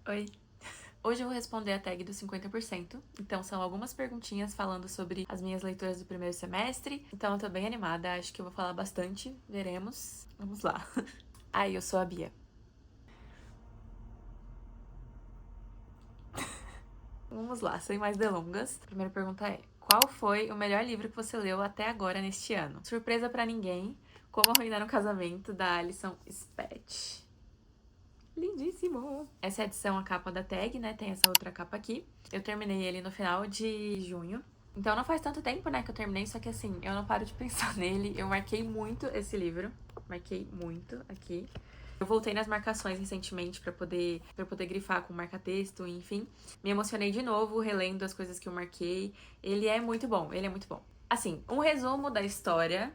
Oi! Hoje eu vou responder a tag do 50%, então são algumas perguntinhas falando sobre as minhas leituras do primeiro semestre, então eu tô bem animada, acho que eu vou falar bastante, veremos. Vamos lá. Ai, eu sou a Bia. Vamos lá, sem mais delongas. A primeira pergunta é: qual foi o melhor livro que você leu até agora neste ano? Surpresa pra ninguém, Como Arruinar um Casamento, da Alison Spett. Lindíssimo! Essa é a edição, a capa da tag, né? Tem essa outra capa aqui. Eu terminei ele no final de junho. Então não faz tanto tempo, né, que eu terminei, só que assim, eu não paro de pensar nele. Eu marquei muito esse livro. Marquei muito aqui. Eu voltei nas marcações recentemente pra poder grifar com marca-texto, enfim. Me emocionei de novo, relendo as coisas que eu marquei. Ele é muito bom, ele é muito bom. Assim, um resumo da história,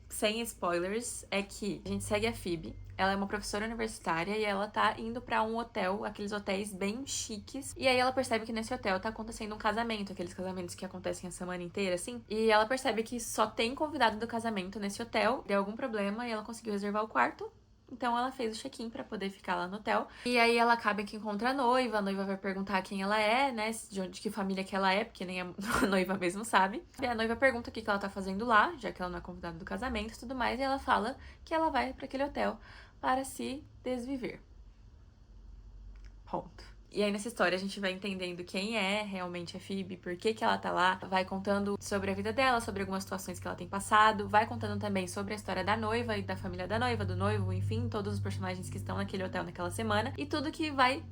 sem spoilers, é que a gente segue a Phoebe. Ela é uma professora universitária e ela tá indo pra um hotel, aqueles hotéis bem chiques. E aí ela percebe que nesse hotel tá acontecendo um casamento, aqueles casamentos que acontecem a semana inteira, assim. E ela percebe que só tem convidado do casamento nesse hotel. Deu algum problema e ela conseguiu reservar o quarto. Então ela fez o check-in pra poder ficar lá no hotel. E aí ela acaba que encontra a noiva vai perguntar quem ela é, né? De que família que ela é, porque nem a noiva mesmo sabe. E a noiva pergunta o que ela tá fazendo lá, já que ela não é convidada do casamento e tudo mais. E ela fala que ela vai pra aquele hotel para se desviver. Ponto. E aí nessa história a gente vai entendendo quem é realmente a Phoebe, por que ela tá lá, vai contando sobre a vida dela, sobre algumas situações que ela tem passado, vai contando também sobre a história da noiva e da família da noiva, do noivo, enfim, todos os personagens que estão naquele hotel naquela semana e tudo que vai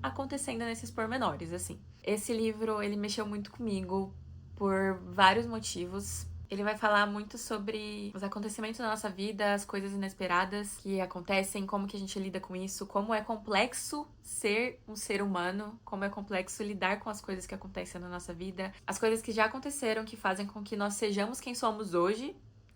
acontecendo nesses pormenores, assim. Esse livro, ele mexeu muito comigo por vários motivos. Ele vai falar muito sobre os acontecimentos da nossa vida, as coisas inesperadas que acontecem, como que a gente lida com isso, como é complexo ser um ser humano, como é complexo lidar com as coisas que acontecem na nossa vida, as coisas que já aconteceram, que fazem com que nós sejamos quem somos hoje,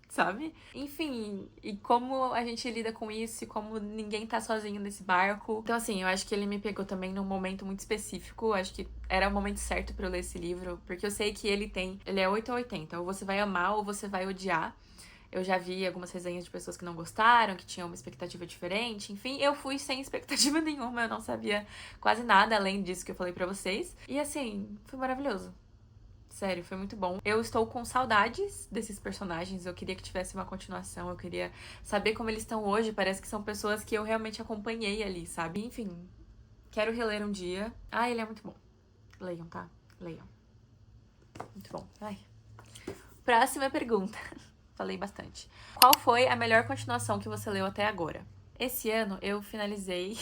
sabe? Enfim, e como a gente lida com isso e como ninguém tá sozinho nesse barco. Então, assim, eu acho que ele me pegou também num momento muito específico. Acho que era o momento certo pra eu ler esse livro, porque eu sei que ele é 8 ou 80, ou você vai amar ou você vai odiar. Eu já vi algumas resenhas de pessoas que não gostaram, que tinham uma expectativa diferente. Enfim, eu fui sem expectativa nenhuma, eu não sabia quase nada além disso que eu falei pra vocês. E assim, foi maravilhoso. Sério, foi muito bom. Eu estou com saudades desses personagens. Eu queria que tivesse uma continuação. Eu queria saber como eles estão hoje. Parece que são pessoas que eu realmente acompanhei ali, sabe? Enfim, quero reler um dia. Ah, ele é muito bom. Leiam, tá? Leiam. Muito bom. Ai. Próxima pergunta. Falei bastante. Qual foi a melhor continuação que você leu até agora? Esse ano eu finalizei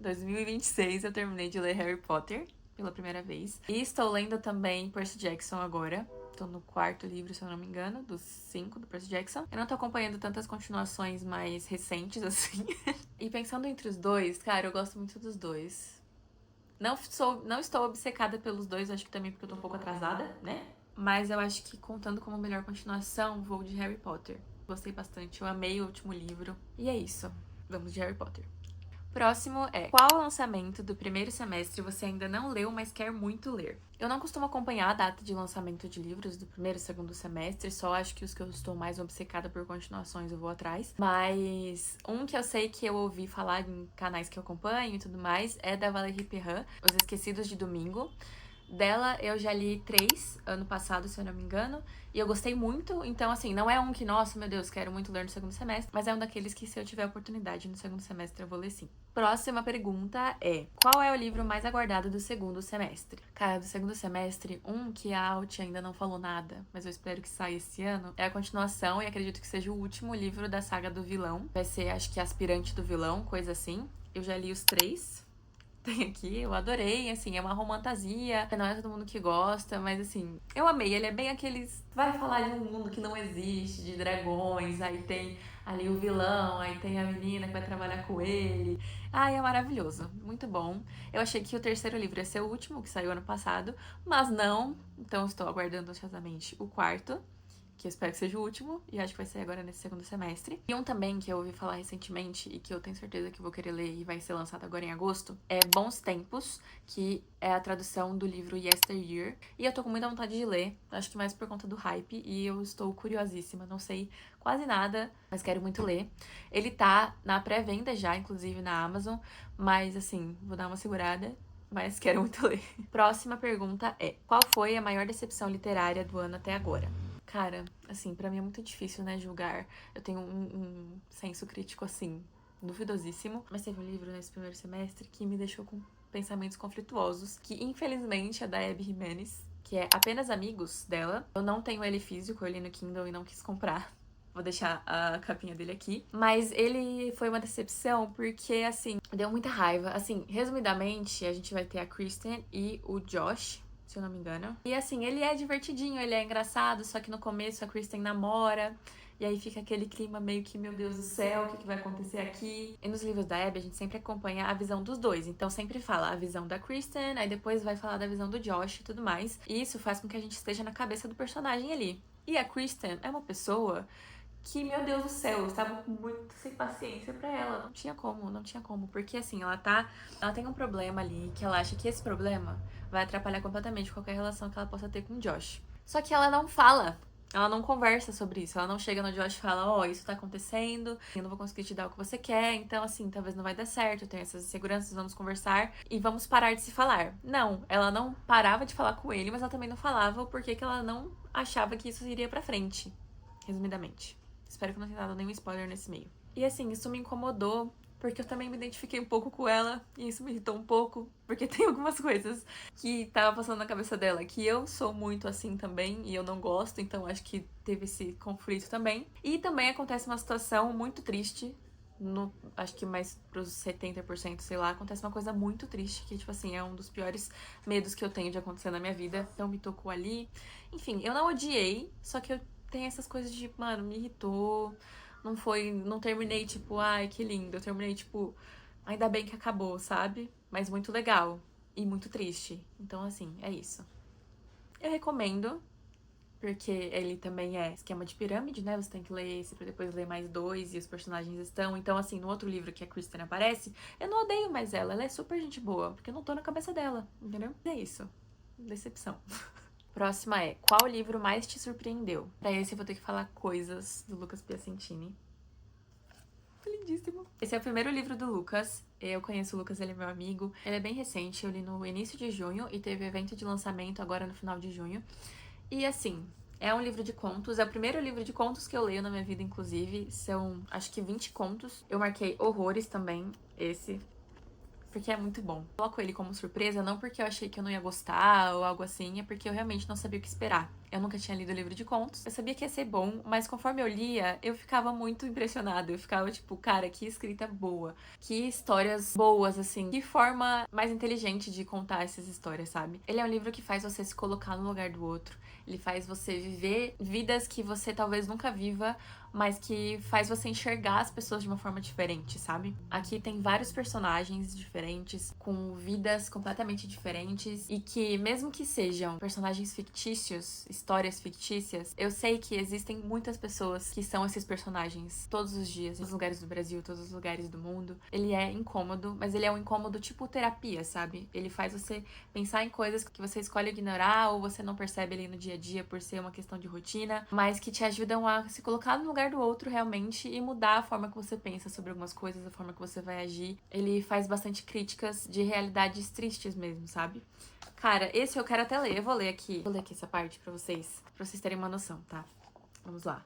2026, eu terminei de ler Harry Potter pela primeira vez. E estou lendo também Percy Jackson agora. Tô no quarto livro, se eu não me engano, dos 5 do Percy Jackson. Eu não tô acompanhando tantas continuações mais recentes, assim. E pensando entre os dois, cara, eu gosto muito dos dois. Não estou obcecada pelos dois, acho que também porque eu tô um pouco atrasada, né? Mas eu acho que contando como melhor continuação, vou de Harry Potter. Gostei bastante, eu amei o último livro. E é isso, vamos de Harry Potter. Próximo é: qual lançamento do primeiro semestre você ainda não leu, mas quer muito ler? Eu não costumo acompanhar a data de lançamento de livros do primeiro e segundo semestre, só acho que os que eu estou mais obcecada por continuações eu vou atrás. Mas um que eu sei que eu ouvi falar em canais que eu acompanho e tudo mais é da Valérie Perrin, Os Esquecidos de Domingo. Dela eu já li 3 ano passado, se eu não me engano, e eu gostei muito. Então, assim, não é um que, nossa, meu Deus, quero muito ler no segundo semestre, mas é um daqueles que, se eu tiver oportunidade no segundo semestre, eu vou ler sim. Próxima pergunta é: qual é o livro mais aguardado do segundo semestre? Cara, do segundo semestre, um que a Alt ainda não falou nada, mas eu espero que saia esse ano, é a continuação e acredito que seja o último livro da saga do vilão. Vai ser, acho que, Aspirante do Vilão, coisa assim. Eu já li os 3. Tem aqui, eu adorei, assim, é uma romantasia, não é todo mundo que gosta, mas assim, eu amei, ele é bem aqueles, vai falar de um mundo que não existe, de dragões, aí tem ali o vilão, aí tem a menina que vai trabalhar com ele, ai, é maravilhoso, muito bom. Eu achei que o terceiro livro ia ser o último, que saiu ano passado, mas não, então estou aguardando ansiosamente o quarto, que eu espero que seja o último, e acho que vai ser agora nesse segundo semestre. E um também que eu ouvi falar recentemente e que eu tenho certeza que vou querer ler e vai ser lançado agora em agosto, é Bons Tempos, que é a tradução do livro Yesteryear. E eu tô com muita vontade de ler, acho que mais por conta do hype, e eu estou curiosíssima, não sei quase nada, mas quero muito ler. Ele tá na pré-venda já, inclusive na Amazon, mas assim, vou dar uma segurada, mas quero muito ler. Próxima pergunta é: qual foi a maior decepção literária do ano até agora? Cara, assim, pra mim é muito difícil, né, julgar. Eu tenho um senso crítico, assim, duvidosíssimo. Mas teve um livro nesse primeiro semestre que me deixou com pensamentos conflituosos, que infelizmente é da Abby Jimenez, que é Apenas Amigos, dela. Eu não tenho ele físico, eu li no Kindle e não quis comprar. Vou deixar a capinha dele aqui. Mas ele foi uma decepção porque, assim, deu muita raiva. Assim, resumidamente, a gente vai ter a Kristen e o Josh, se eu não me engano. E, assim, ele é divertidinho, ele é engraçado, só que no começo a Kristen namora. E aí fica aquele clima meio que, meu Deus do céu, o que vai acontecer aqui? E nos livros da Abby, a gente sempre acompanha a visão dos dois. Então sempre fala a visão da Kristen, aí depois vai falar da visão do Josh e tudo mais. E isso faz com que a gente esteja na cabeça do personagem ali. E a Kristen é uma pessoa que, meu Deus do céu, eu estava muito sem paciência pra ela. Não tinha como, não tinha como. Porque assim, ela tem um problema ali, que ela acha que esse problema vai atrapalhar completamente qualquer relação que ela possa ter com o Josh. Só que ela não fala. Ela não conversa sobre isso. Ela não chega no Josh e fala: ó, isso tá acontecendo, eu não vou conseguir te dar o que você quer, então assim, talvez não vai dar certo, eu tenho essas inseguranças, vamos conversar e vamos parar de se falar. Não, ela não parava de falar com ele, mas ela também não falava o porquê que ela não achava que isso iria pra frente. Resumidamente. Espero que não tenha dado nenhum spoiler nesse meio. E assim, isso me incomodou, porque eu também me identifiquei um pouco com ela, e isso me irritou um pouco, porque tem algumas coisas que tava passando na cabeça dela, que eu sou muito assim também, e eu não gosto, então acho que teve esse conflito também. E também acontece uma situação muito triste, acho que mais pros 70%, sei lá, acontece uma coisa muito triste, que, tipo assim, é um dos piores medos que eu tenho de acontecer na minha vida, então me tocou ali. Enfim, eu não odiei, só que eu tenho essas coisas de, mano, me irritou. Não terminei tipo, ai, que lindo. Eu terminei tipo, ainda bem que acabou, sabe? Mas muito legal e muito triste. Então, assim, é isso. Eu recomendo, porque ele também é esquema de pirâmide, né? Você tem que ler esse pra depois ler mais dois e os personagens estão. Então, assim, no outro livro que a Kristen aparece, eu não odeio mais ela. Ela é super gente boa, porque eu não tô na cabeça dela, entendeu? É isso. Decepção. Próxima é: qual livro mais te surpreendeu? Pra esse eu vou ter que falar Coisas, do Lucas Piacentini. Lindíssimo. Esse é o primeiro livro do Lucas. Eu conheço o Lucas, ele é meu amigo. Ele é bem recente, eu li no início de junho e teve evento de lançamento agora no final de junho. E assim, é um livro de contos, é o primeiro livro de contos que eu leio na minha vida, inclusive. São, acho que 20 contos. Eu marquei horrores também, esse, porque é muito bom. Coloco ele como surpresa, não porque eu achei que eu não ia gostar ou algo assim, é porque eu realmente não sabia o que esperar. Eu nunca tinha lido livro de contos, eu sabia que ia ser bom, mas conforme eu lia, eu ficava muito impressionada. Eu ficava tipo, cara, que escrita boa, que histórias boas, assim, que forma mais inteligente de contar essas histórias, sabe? Ele é um livro que faz você se colocar no lugar do outro, ele faz você viver vidas que você talvez nunca viva, mas que faz você enxergar as pessoas de uma forma diferente, sabe? Aqui tem vários personagens diferentes, com vidas completamente diferentes, e que, mesmo que sejam personagens fictícios, histórias fictícias, eu sei que existem muitas pessoas que são esses personagens todos os dias, nos lugares do Brasil, todos os lugares do mundo. Ele é incômodo, mas ele é um incômodo tipo terapia, sabe? Ele faz você pensar em coisas que você escolhe ignorar ou você não percebe ali no dia a dia por ser uma questão de rotina, mas que te ajudam a se colocar no lugar do outro realmente e mudar a forma que você pensa sobre algumas coisas, a forma que você vai agir. Ele faz bastante críticas de realidades tristes mesmo, sabe? Cara, esse eu quero até ler. Eu vou ler aqui. Vou ler aqui essa parte pra vocês terem uma noção, tá? Vamos lá.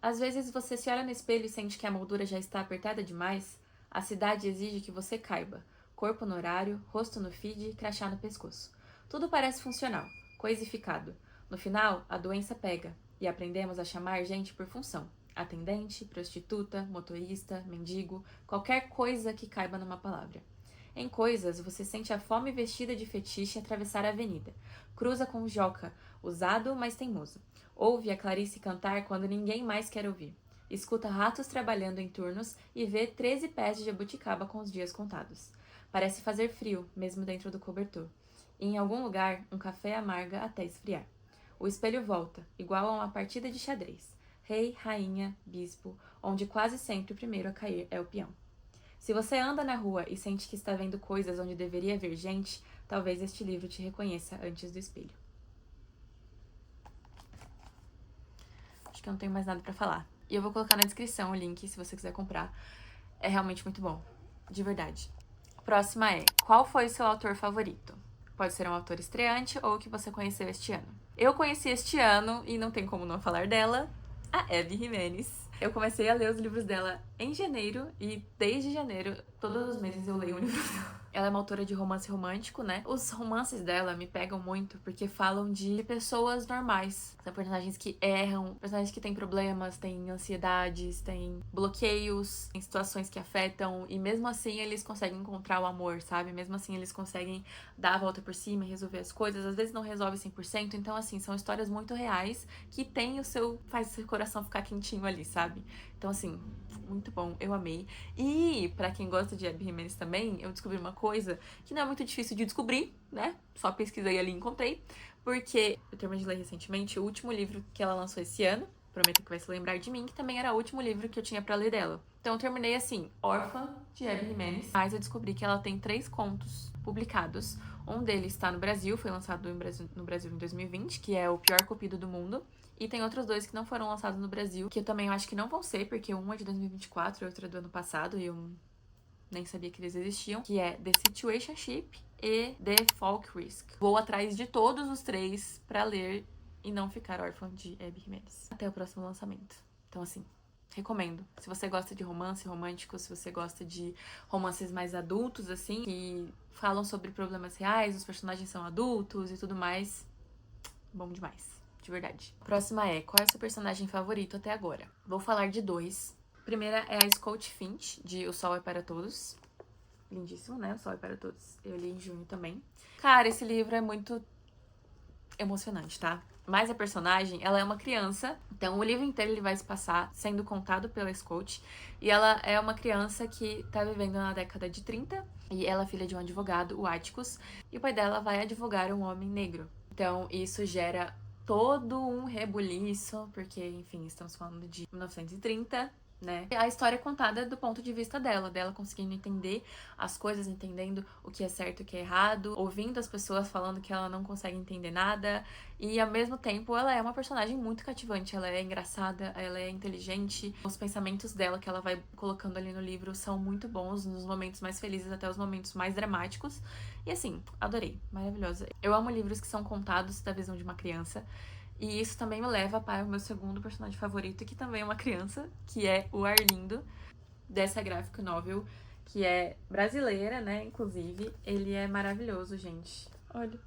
Às vezes você se olha no espelho e sente que a moldura já está apertada demais. A cidade exige que você caiba. Corpo no horário, rosto no feed, crachá no pescoço. Tudo parece funcional, coisificado. No final, a doença pega e aprendemos a chamar gente por função. Atendente, prostituta, motorista, mendigo, qualquer coisa que caiba numa palavra. Em Coisas, você sente a fome vestida de fetiche atravessar a avenida. Cruza com o Joca, usado, mas teimoso. Ouve a Clarice cantar quando ninguém mais quer ouvir. Escuta ratos trabalhando em turnos e vê 13 pés de jabuticaba com os dias contados. Parece fazer frio, mesmo dentro do cobertor. E em algum lugar, um café amarga até esfriar. O espelho volta, igual a uma partida de xadrez. Rei, rainha, bispo, onde quase sempre o primeiro a cair é o peão. Se você anda na rua e sente que está vendo coisas onde deveria ver gente, talvez este livro te reconheça antes do espelho. Acho que eu não tenho mais nada pra falar. E eu vou colocar na descrição o link se você quiser comprar. É realmente muito bom. De verdade. Próxima é: qual foi seu autor favorito? Pode ser um autor estreante ou que você conheceu este ano. Eu conheci este ano, e não tem como não falar dela, a Abby Jimenez. Eu comecei a ler os livros dela em janeiro, e desde janeiro, todos os meses eu leio um livro dela. Ela é uma autora de romance romântico, né? Os romances dela me pegam muito porque falam de pessoas normais. São personagens que erram, personagens que têm problemas, têm ansiedades, têm bloqueios, têm situações que afetam, e mesmo assim eles conseguem encontrar o amor, sabe? Mesmo assim eles conseguem dar a volta por cima e resolver as coisas. Às vezes não resolve 100%, então assim, são histórias muito reais que tem faz o seu coração ficar quentinho ali, sabe? Então assim, muito bom, eu amei. E pra quem gosta de Abby Jimenez também, eu descobri uma coisa que não é muito difícil de descobrir, né? Só pesquisei ali e encontrei. Porque eu terminei de ler recentemente o último livro que ela lançou esse ano, Prometo que vai se lembrar de mim, que também era o último livro que eu tinha pra ler dela. Então eu terminei assim, órfã de Abby Jimenez, mas eu descobri que ela tem 3 contos publicados. Um deles está no Brasil, foi lançado no Brasil em 2020, que é O Pior Cupido do Mundo. E tem outros 2 que não foram lançados no Brasil, que eu também acho que não vão ser, porque um é de 2024 e outro é do ano passado, e eu nem sabia que eles existiam, que é The Situationship e The Folk Risk. Vou atrás de todos os 3 pra ler e não ficar órfã de Abby Jimenez. Até o próximo lançamento. Então, assim, recomendo. Se você gosta de romance romântico, se você gosta de romances mais adultos, assim, que falam sobre problemas reais, os personagens são adultos e tudo mais, bom demais. De verdade. Próxima é: qual é o seu personagem favorito até agora? Vou falar de 2. A primeira é a Scout Finch, de O Sol é para Todos. Lindíssimo, né? O Sol é para Todos. Eu li em junho também. Cara, esse livro é muito emocionante, tá? Mas a personagem, ela é uma criança, então o livro inteiro ele vai se passar sendo contado pela Scout, e ela é uma criança que tá vivendo na década de 30, e ela é filha de um advogado, o Atticus, e o pai dela vai advogar um homem negro. Então isso gera todo um rebuliço, porque, enfim, estamos falando de 1930, né? A história é contada do ponto de vista dela conseguindo entender as coisas, entendendo o que é certo e o que é errado, ouvindo as pessoas falando que ela não consegue entender nada, e ao mesmo tempo ela é uma personagem muito cativante, ela é engraçada, ela é inteligente, os pensamentos dela que ela vai colocando ali no livro são muito bons, nos momentos mais felizes até os momentos mais dramáticos, e assim, adorei, maravilhosa. Eu amo livros que são contados da visão de uma criança. E isso também me leva para o meu segundo personagem favorito, que também é uma criança, que é o Arlindo, dessa graphic novel, que é brasileira, né, inclusive. Ele é maravilhoso, gente. Olha.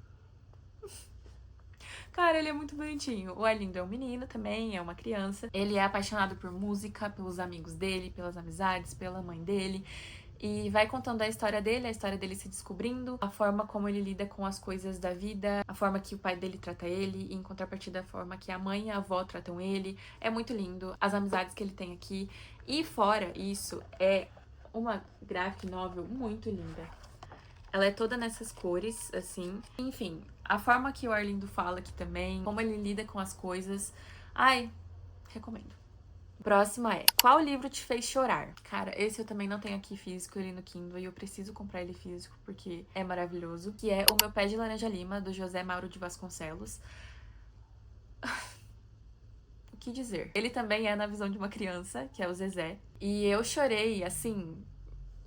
Cara, ele é muito bonitinho. O Arlindo é um menino também, é uma criança. Ele é apaixonado por música, pelos amigos dele, pelas amizades, pela mãe dele. E vai contando a história dele se descobrindo, a forma como ele lida com as coisas da vida, a forma que o pai dele trata ele, e em contrapartida a forma que a mãe e a avó tratam ele. É muito lindo, as amizades que ele tem aqui. E fora isso, é uma graphic novel muito linda. Ela é toda nessas cores, assim. Enfim, a forma que o Arlindo fala aqui também, como ele lida com as coisas. Ai, recomendo. Próxima é: qual livro te fez chorar? Cara, esse eu também não tenho aqui físico, ele no Kindle, e eu preciso comprar ele físico porque é maravilhoso. Que é O Meu Pé de Laranja Lima, do José Mauro de Vasconcelos. O que dizer? Ele também é na visão de uma criança, que é o Zezé. E eu chorei, assim,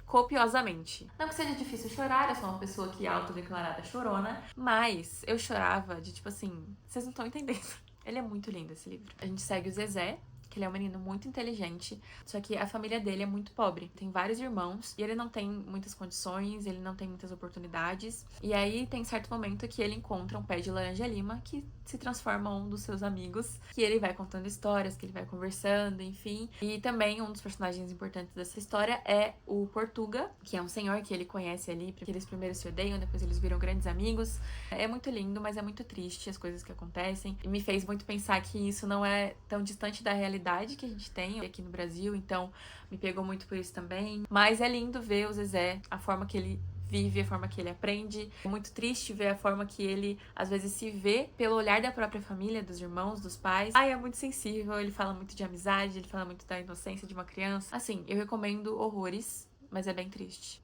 copiosamente. Não que seja difícil chorar, eu sou uma pessoa que é autodeclarada chorona, mas eu chorava de tipo assim, vocês não estão entendendo. Ele é muito lindo, esse livro. A gente segue o Zezé, que ele é um menino muito inteligente, só que a família dele é muito pobre. Tem vários irmãos e ele não tem muitas condições, ele não tem muitas oportunidades. E aí tem certo momento que ele encontra um pé de laranja lima que se transforma um dos seus amigos, que ele vai contando histórias, que ele vai conversando, enfim. E também um dos personagens importantes dessa história é o Portuga, que é um senhor que ele conhece ali, porque eles primeiro se odeiam, depois eles viram grandes amigos. É muito lindo, mas é muito triste as coisas que acontecem. E me fez muito pensar que isso não é tão distante da realidade que a gente tem aqui no Brasil, então me pegou muito por isso também. Mas é lindo ver o Zezé, a forma que ele vive, a forma que ele aprende. É muito triste ver a forma que ele, às vezes, se vê pelo olhar da própria família, dos irmãos, dos pais. Ai, é muito sensível, ele fala muito de amizade, ele fala muito da inocência de uma criança. Assim, eu recomendo horrores, mas é bem triste.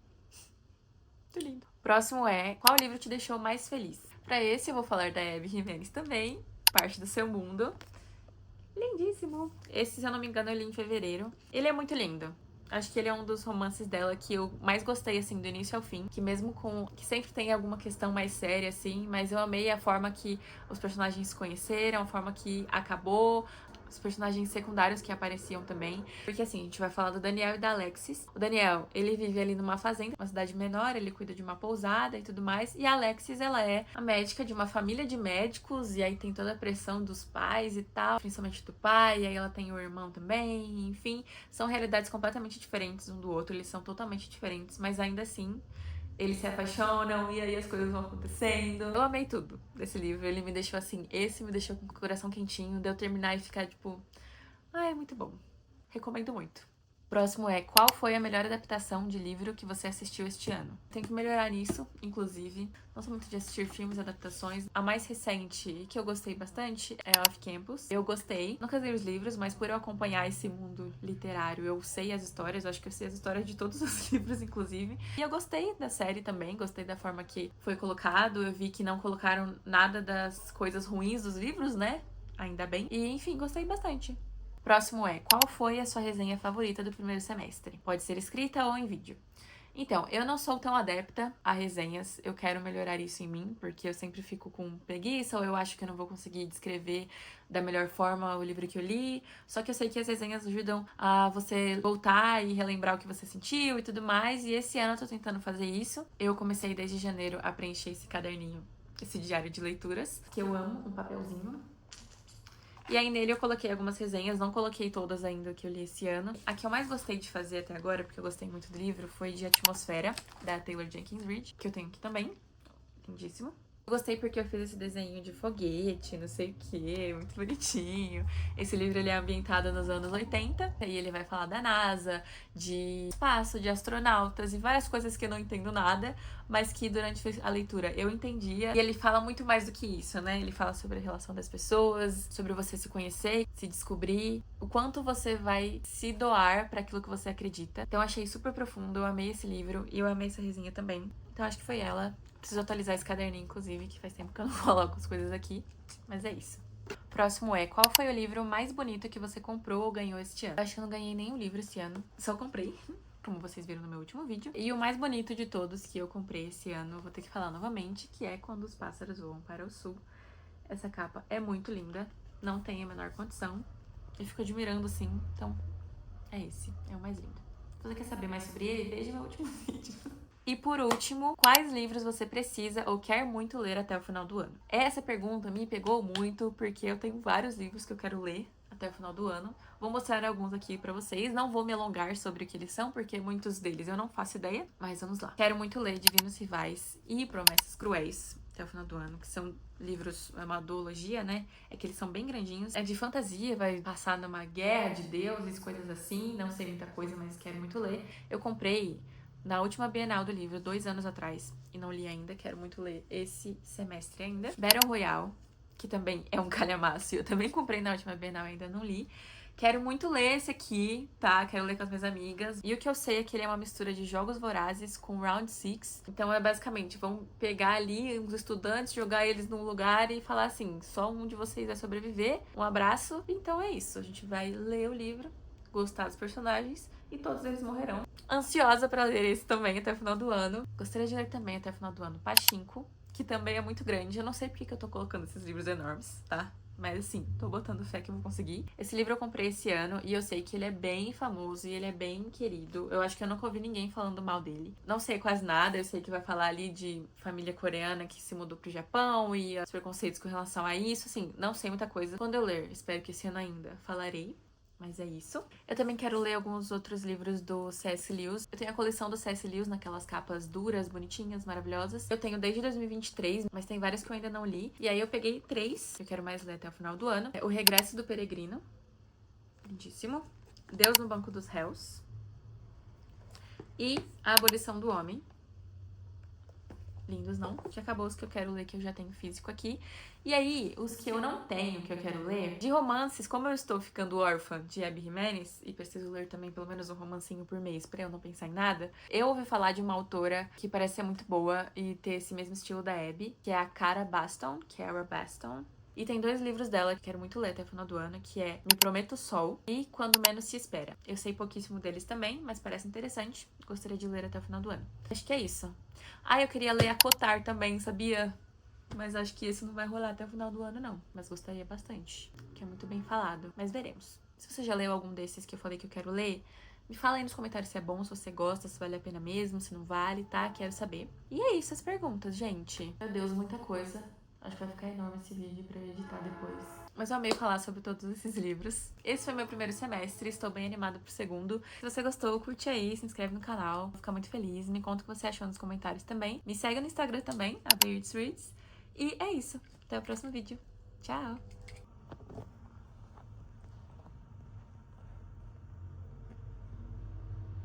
Muito lindo. Próximo é, qual livro te deixou mais feliz? Pra esse eu vou falar da Abby Jimenez também, Parte do Seu Mundo. Lindíssimo. Esse, se eu não me engano, eu li em fevereiro. Ele é muito lindo. Acho que ele é um dos romances dela que eu mais gostei, assim, do início ao fim. Que mesmo com... que sempre tem alguma questão mais séria, assim. Mas eu amei a forma que os personagens se conheceram, a forma que acabou, os personagens secundários que apareciam também. Porque, assim, a gente vai falar do Daniel e da Alexis. O Daniel, ele vive ali numa fazenda, uma cidade menor, ele cuida de uma pousada e tudo mais. E a Alexis, ela é a médica de uma família de médicos. E aí tem toda a pressão dos pais e tal, principalmente do pai. E aí ela tem o irmão também, enfim. São realidades completamente diferentes um do outro. Eles são totalmente diferentes, mas ainda assim... eles se apaixonam e aí as coisas vão acontecendo. Eu amei tudo desse livro. Ele me deixou assim, esse me deixou com o coração quentinho, de eu terminar e ficar tipo, ai, muito bom. Recomendo muito. Próximo é, qual foi a melhor adaptação de livro que você assistiu este ano? Tenho que melhorar nisso, inclusive. Não sou muito de assistir filmes e adaptações. A mais recente, que eu gostei bastante, é Off Campus. Eu gostei. Nunca li os livros, mas por eu acompanhar esse mundo literário, eu sei as histórias. Eu acho que eu sei as histórias de todos os livros, inclusive. E eu gostei da série também. Gostei da forma que foi colocado. Eu vi que não colocaram nada das coisas ruins dos livros, né? Ainda bem. E, enfim, gostei bastante. Próximo é, qual foi a sua resenha favorita do primeiro semestre? Pode ser escrita ou em vídeo. Então, eu não sou tão adepta a resenhas, eu quero melhorar isso em mim, porque eu sempre fico com preguiça, ou eu acho que eu não vou conseguir descrever da melhor forma o livro que eu li. Só que eu sei que as resenhas ajudam a você voltar e relembrar o que você sentiu e tudo mais, e esse ano eu tô tentando fazer isso. Eu comecei desde janeiro a preencher esse caderninho, esse diário de leituras, que eu amo, um papelzinho. E aí nele eu coloquei algumas resenhas, não coloquei todas ainda que eu li esse ano. A que eu mais gostei de fazer até agora, porque eu gostei muito do livro, foi de Atmosfera, da Taylor Jenkins Reid, que eu tenho aqui também. Lindíssimo. Eu gostei porque eu fiz esse desenho de foguete, não sei o que, muito bonitinho. Esse livro ele é ambientado nos anos 80 e ele vai falar da NASA, de espaço, de astronautas e várias coisas que eu não entendo nada, mas que durante a leitura eu entendia. E ele fala muito mais do que isso, né? Ele fala sobre a relação das pessoas, sobre você se conhecer, se descobrir, o quanto você vai se doar para aquilo que você acredita. Então eu achei super profundo, eu amei esse livro e eu amei essa resenha também. Então acho que foi ela. Preciso atualizar esse caderninho, inclusive, que faz tempo que eu não coloco as coisas aqui. Mas é isso. Próximo é, qual foi o livro mais bonito que você comprou ou ganhou este ano? Eu acho que eu não ganhei nenhum livro esse ano. Só comprei, como vocês viram no meu último vídeo. E o mais bonito de todos que eu comprei esse ano, eu vou ter que falar novamente, que é Quando os Pássaros Voam para o Sul. Essa capa é muito linda, não tem a menor condição. Eu fico admirando, assim, então é esse, é o mais lindo. Se você quer saber mais sobre ele, veja meu último vídeo. E por último, quais livros você precisa ou quer muito ler até o final do ano? Essa pergunta me pegou muito, porque eu tenho vários livros que eu quero ler até o final do ano. Vou mostrar alguns aqui pra vocês. Não vou me alongar sobre o que eles são, porque muitos deles eu não faço ideia. Mas vamos lá. Quero muito ler Divinos Rivais e Promessas Cruéis até o final do ano, que são livros, é uma duologia, né? É que eles são bem grandinhos. É de fantasia, vai passar numa guerra de deuses, coisas assim. Não sei muita coisa, mas quero muito ler. Eu comprei na última Bienal do livro, 2 anos atrás, e não li ainda, quero muito ler esse semestre ainda. Battle Royale, que também é um calhamaço, eu também comprei na última Bienal e ainda não li. Quero muito ler esse aqui, tá? Quero ler com as minhas amigas. E o que eu sei é que ele é uma mistura de Jogos Vorazes com Round Six. Então é basicamente, vão pegar ali uns estudantes, jogar eles num lugar e falar assim, só um de vocês vai sobreviver, um abraço. Então é isso, a gente vai ler o livro, gostar dos personagens e todos eles morrerão. Ansiosa pra ler esse também até o final do ano. Gostaria de ler também até o final do ano Pachinko, que também é muito grande. Eu não sei porque que eu tô colocando esses livros enormes, tá? Mas assim, tô botando fé que eu vou conseguir. Esse livro eu comprei esse ano e eu sei que ele é bem famoso e ele é bem querido. Eu acho que eu nunca ouvi ninguém falando mal dele. Não sei quase nada, eu sei que vai falar ali de família coreana que se mudou pro Japão e os preconceitos com relação a isso. Assim, não sei muita coisa. Quando eu ler, espero que esse ano ainda, falarei. Mas é isso. Eu também quero ler alguns outros livros do C.S. Lewis. Eu tenho a coleção do C.S. Lewis naquelas capas duras, bonitinhas, maravilhosas. Eu tenho desde 2023, mas tem várias que eu ainda não li. E aí eu peguei 3, que eu quero mais ler até o final do ano. O Regresso do Peregrino. Lindíssimo. Deus no Banco dos Réus. E A Abolição do Homem. lindos não, que acabou os que eu quero ler que eu já tenho físico aqui. E aí, os que eu não tenho, que eu quero ler, de romances, como eu estou ficando órfã de Abby Jimenez, e preciso ler também pelo menos um romancinho por mês pra eu não pensar em nada, eu ouvi falar de uma autora que parece ser muito boa e ter esse mesmo estilo da Abby, que é a Cara Baston. E tem 2 livros dela que quero muito ler até o final do ano, que é Me Prometo Sol e Quando Menos Se Espera. Eu sei pouquíssimo deles também, mas parece interessante. Gostaria de ler até o final do ano. Acho que é isso. Ah, eu queria ler a Cotar também, sabia? Mas acho que esse não vai rolar até o final do ano, não. Mas gostaria bastante, que é muito bem falado. Mas veremos. Se você já leu algum desses que eu falei que eu quero ler, me fala aí nos comentários se é bom, se você gosta, se vale a pena mesmo, se não vale, tá? Quero saber. E é isso, as perguntas, gente. Meu Deus, muita coisa. Acho que vai ficar enorme esse vídeo pra eu editar depois. Mas eu amei falar sobre todos esses livros. Esse foi meu primeiro semestre, estou bem animada pro segundo. Se você gostou, curte aí, se inscreve no canal. Vou ficar muito feliz. Me conta o que você achou nos comentários também. Me segue no Instagram também, a Beards Reads. E é isso. Até o próximo vídeo. Tchau!